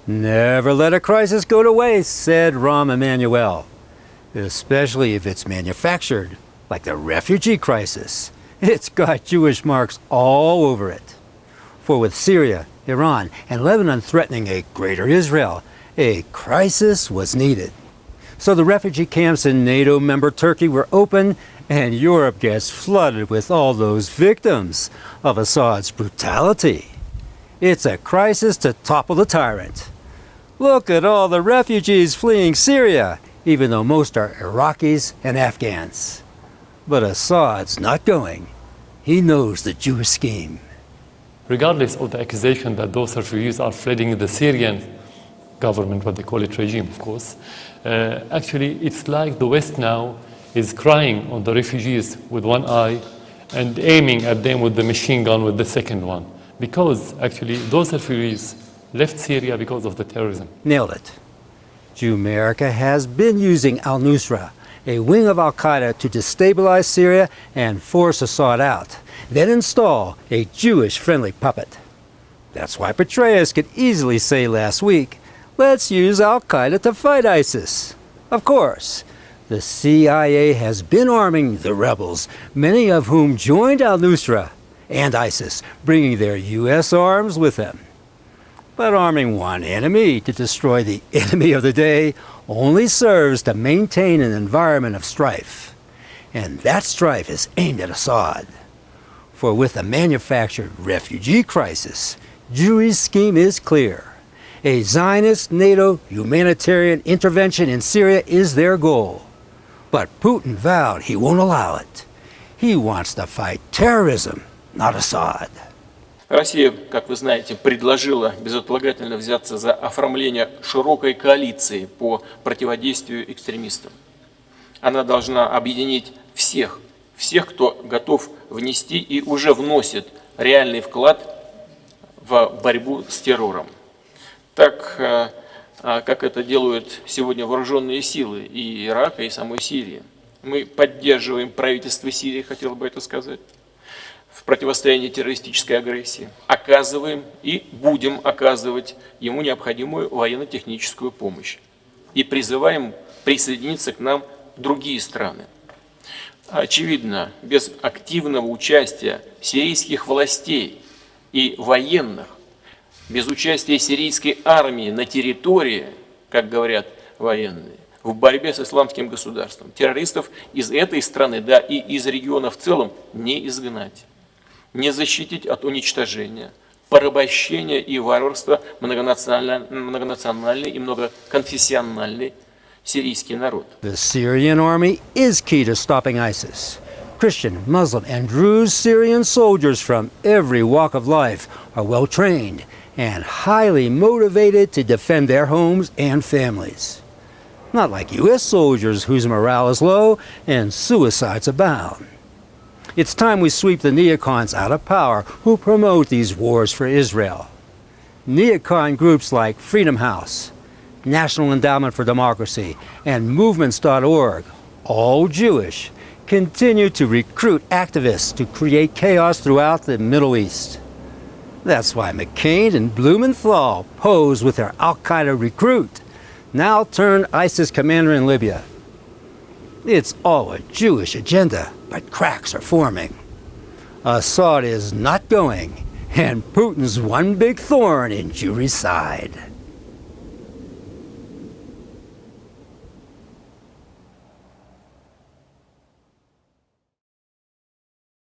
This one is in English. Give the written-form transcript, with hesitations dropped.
Never let a crisis go to waste, said Rahm Emanuel, especially if it's manufactured, like the refugee crisis. It's got Jewish marks all over it. For with Syria, Iran, and Lebanon threatening a greater Israel, a crisis was needed. So the refugee camps in NATO member Turkey were open, and Europe gets flooded with all those victims of Assad's brutality. It's a crisis to topple the tyrant. Look at all the refugees fleeing Syria, even though most are Iraqis and Afghans. But Assad's not going. He knows the Jewish scheme. Regardless of the accusation that those refugees are fleeing the Syrian government, what they call it regime, of course, actually it's like the West now is crying on the refugees with one eye and aiming at them with the machine gun with the second one. Because actually those refugees left Syria because of the terrorism. Nailed it. America has been using al-Nusra, a wing of al-Qaeda, to destabilize Syria and force Assad out, then install a Jewish-friendly puppet. That's why Petraeus could easily say last week, let's use al-Qaeda to fight ISIS. Of course, the CIA has been arming the rebels, many of whom joined al-Nusra and ISIS, bringing their U.S. arms with them. But arming one enemy to destroy the enemy of the day only serves to maintain an environment of strife. And that strife is aimed at Assad. For with the manufactured refugee crisis, Jewish scheme is clear. A Zionist NATO humanitarian intervention in Syria is their goal. But Putin vowed he won't allow it. He wants to fight terrorism, not Assad. Россия, как вы знаете, предложила безотлагательно взяться за оформление широкой коалиции по противодействию экстремистам. Она должна объединить всех, кто готов внести и уже вносит реальный вклад в борьбу с террором. Так, как это делают сегодня вооруженные силы и Ирака, и самой Сирии. Мы поддерживаем правительство Сирии, хотел бы это сказать, в противостоянии террористической агрессии, оказываем и будем оказывать ему необходимую военно-техническую помощь и призываем присоединиться к нам другие страны. Очевидно, без активного участия сирийских властей и военных, без участия сирийской армии на территории, как говорят военные, в борьбе с исламским государством, террористов из этой страны, да и из региона в целом не изгнать. Не защитить от уничтожения, порабощения и варварства многонациональный и многоконфессиональный сирийский народ. The Syrian army is key to stopping ISIS. Christian, Muslim, and Druze Syrian soldiers from every walk of life are well trained and highly motivated to defend their homes and families. Not like U.S. soldiers whose morale is low and suicides abound. It's time we sweep the neocons out of power who promote these wars for Israel. Neocon groups like Freedom House, National Endowment for Democracy, and Movements.org, all Jewish, continue to recruit activists to create chaos throughout the Middle East. That's why McCain and Blumenthal pose with their al-Qaeda recruit, now turned ISIS commander in Libya. It's all a Jewish agenda, but cracks are forming. Assad is not going, and Putin's one big thorn in Jewry's side.